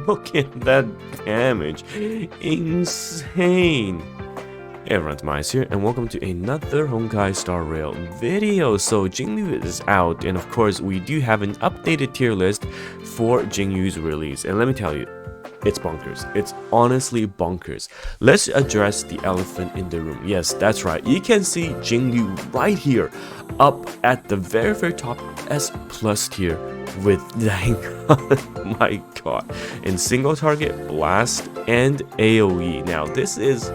Look at that damage. Insane. Hey everyone, TimaeuSS here, and welcome to another Honkai Star Rail video. So Jingliu is out, and of course we do have an updated tier list for Jingliu's release. And let me tell you, it's bonkers. It's honestly bonkers. Let's address the elephant in the room. Yes, that's right. You can see Jingliu right here, up at the very top S+ tier with dang, oh my god, in single target, blast, and AoE. Now this is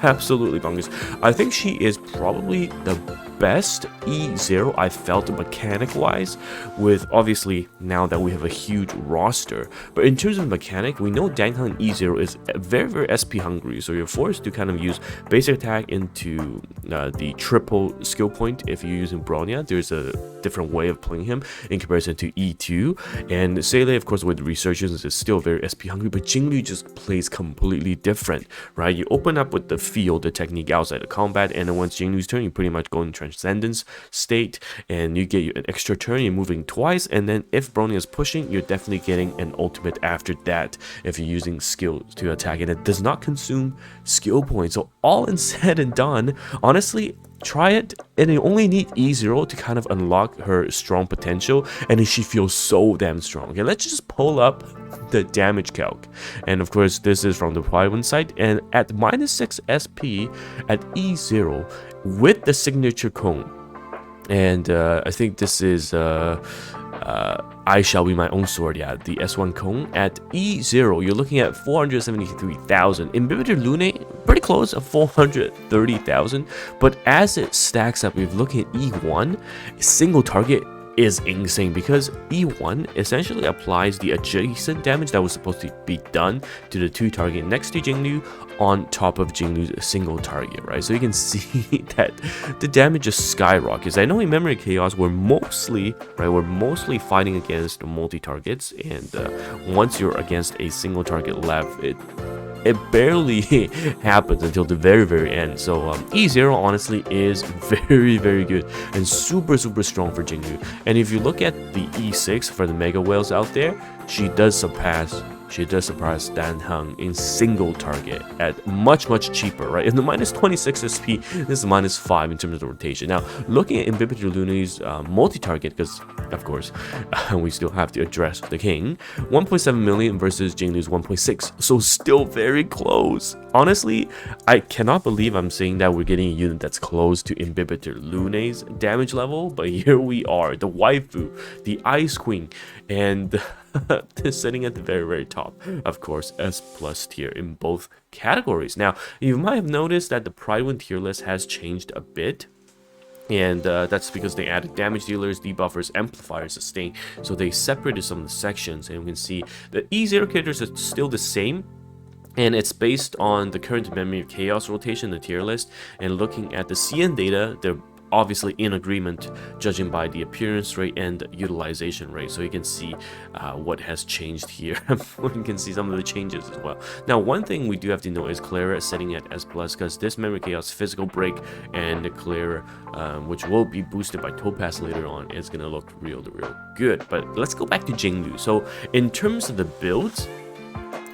absolutely bonkers. I think she is probably the best E0 I felt mechanic wise, with obviously now that we have a huge roster. But in terms of mechanic, we know Dangheng E0 is very SP hungry, so you're forced to kind of use basic attack into the triple skill point. If you're using Bronya, there's a different way of playing him in comparison to E2. And Seele, of course, with Resurgence is still very SP hungry, but Jingliu just plays completely different, right? You open up with the field, the technique outside of combat, and then once Jingliu's turn, you pretty much go in Transcendence state, and you get an extra turn, you're moving twice, and then if Bronya is pushing, you're definitely getting an ultimate after that if you're using skill to attack, and it does not consume skill points. So all in said and done, honestly, try it, and you only need E0 to kind of unlock her strong potential, and she feels so damn strong. Okay, let's just pull up the damage calc, and of course this is from the Private site, and at -6 SP at E0 with the signature cone, and I think this is I shall be my own sword, yeah, the S1 cone. At E0, you're looking at 473,000. In Bibitor Lune, pretty close at 430,000. But as it stacks up, if you look at E1, single target is insane, because E1 essentially applies the adjacent damage that was supposed to be done to the two target next to Jingliu on top of Jingliu's single target, right? So you can see that the damage just skyrockets. I know in Memory Chaos we're mostly fighting against multi-targets, and once you're against a single target left, it barely happens until the very end. So E0 honestly is very good and super strong for Jingliu. And if you look at the E6 for the Mega Whales out there, she does surpass Danheng in single target at much cheaper, right? In the -26 SP, this is -5 in terms of the rotation. Now, looking at Bibitor Lune's multi-target, because of course we still have to address the king, 1.7 million versus Jingliu's 1.6, so still very close. Honestly, I cannot believe I'm saying that we're getting a unit that's close to Imbibitor Lune's damage level, but here we are, the waifu, the Ice Queen, and sitting at the very top, of course, S+ tier in both categories. Now, you might have noticed that the Pride tier list has changed a bit, and that's because they added damage dealers, debuffers, amplifiers, sustain, so they separated some of the sections, and we can see the E0 characters are still the same. And it's based on the current Memory of Chaos rotation, the tier list, and looking at the CN data, they're obviously in agreement, judging by the appearance rate and utilization rate. So you can see what has changed here. You can see some of the changes as well. Now, one thing we do have to know is Clara setting at S+, because this Memory Chaos physical break and the Clara, which will be boosted by Topaz later on, is going to look real good. But let's go back to Jingliu. So in terms of the builds,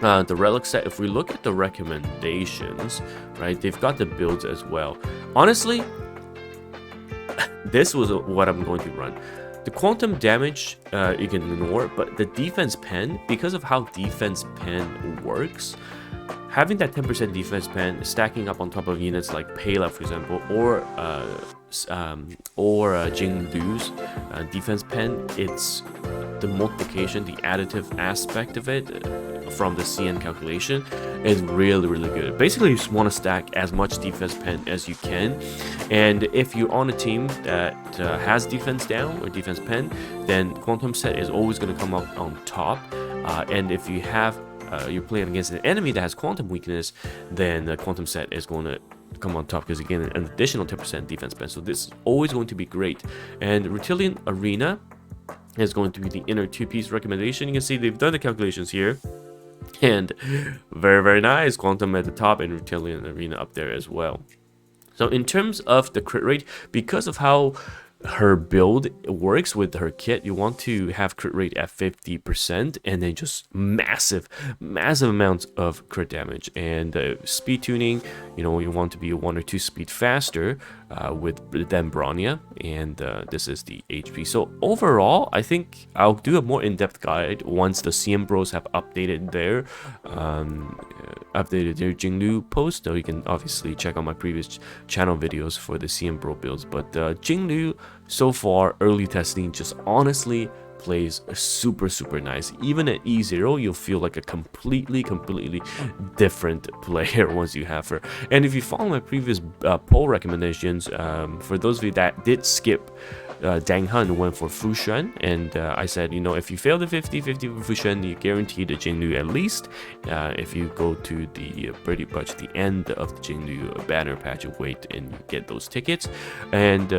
the relic set, if we look at the recommendations, right, they've got the builds as well. Honestly, this was what I'm going to run. The quantum damage you can ignore, but the defense pen, because of how defense pen works, having that 10% defense pen stacking up on top of units like Pela, for example, or Jingliu's defense pen, it's the multiplication, the additive aspect of it from the CN calculation is really good. Basically, you just want to stack as much defense pen as you can, and if you're on a team that has defense down or defense pen, then quantum set is always going to come up on top, and if you have you're playing against an enemy that has quantum weakness, then the quantum set is going to come on top, because again, an additional 10% defense pen. So this is always going to be great. And Rutilian Arena is going to be the inner two-piece recommendation. You can see they've done the calculations here, and very nice. Quantum at the top and Rutilian Arena up there as well. So in terms of the crit rate, because of how her build works with her kit. You want to have crit rate at 50% and then just massive amounts of crit damage. And speed tuning, you know, you want to be 1 or 2 speed faster than Bronya, and this is the HP. So overall, I think I'll do a more in-depth guide once the CM Bros have updated their Jingliu post. So you can obviously check out my previous channel videos for the CM Bro builds. But Jingliu, so far, early testing, just honestly plays super nice. Even at E0, you'll feel like a completely different player once you have her. And if you follow my previous poll recommendations, for those of you that did skip Dang Han went for Fu Xuan, and I said, you know, if you fail the 50-50 for Fu Xuan, you guarantee the Jingliu at least. If you go to the pretty much the end of the Jingliu banner patch, you wait and you get those tickets. And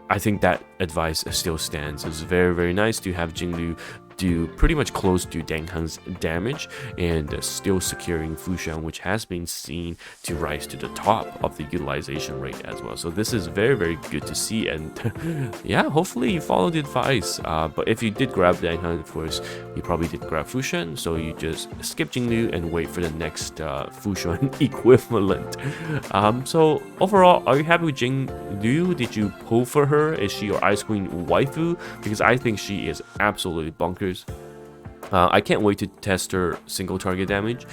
I think that advice still stands. It's very nice to have Jingliu do pretty much close to Dang Han's damage and still securing Fu Xuan, which has been seen to rise to the top of the utilization rate as well. So this is very good to see, and yeah, hopefully you follow the advice. But if you did grab Dang Han, of course, you probably did grab Fu Xuan, so you just skip Jingliu and wait for the next Fu Xuan equivalent. So overall, are you happy with Jingliu? Did you pull for her? Is she your ice queen waifu? Because I think she is absolutely bonkers. I can't wait to test her single target damage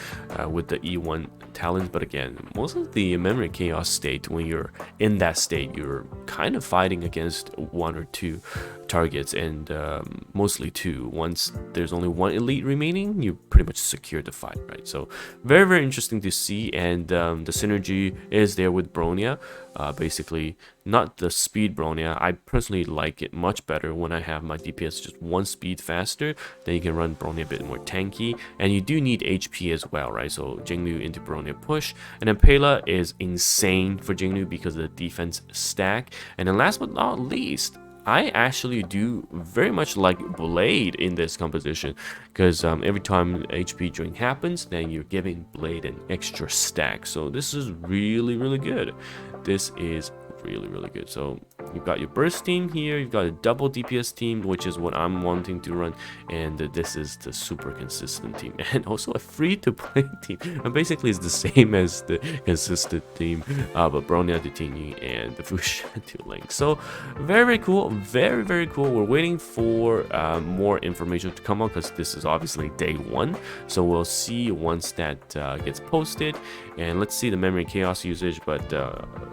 with the E1 talent, but again, most of the memory chaos state, when you're in that state, you're kind of fighting against 1 or 2 targets, and mostly 2. Once there's only 1 elite remaining, you pretty much secure the fight, right? So very interesting to see, and the synergy is there with Bronya. Basically, not the speed Bronya. I personally like it much better when I have my DPS just 1 speed faster. Then you can run Bronya a bit more tanky, and you do need HP as well, right? So Jingliu into Bronya push, and then Pela is insane for Jingliu because of the defense stack. And then last but not least, I actually do very much like Blade in this composition, because every time HP drain happens, then you're giving Blade an extra stack. So this is really good. This is really good. So you've got your burst team here, you've got a double DPS team, which is what I'm wanting to run, and this is the super consistent team, and also a free-to-play team. And basically it's the same as the consistent team, but Bronya to Tingyi and the Fu Xuan to Link. So very cool, very cool. We're waiting for more information to come out, because this is obviously day 1, so we'll see once that gets posted. And let's see the memory chaos usage. But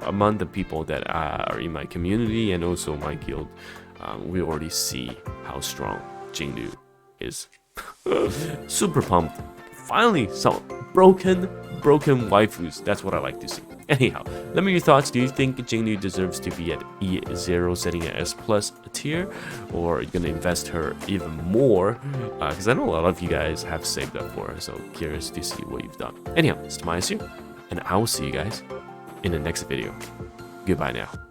among the people that are in my community and also my guild, we already see how strong Jingliu is. Super pumped. Finally, some broken waifus. That's what I like to see. Anyhow, let me know your thoughts. Do you think Jingliu deserves to be at E0 setting at S+ tier, or are you gonna invest her even more? Because I know a lot of you guys have saved up for her, so curious to see what you've done. Anyhow, it's TimaeuSS here, and I will see you guys in the next video. Goodbye now.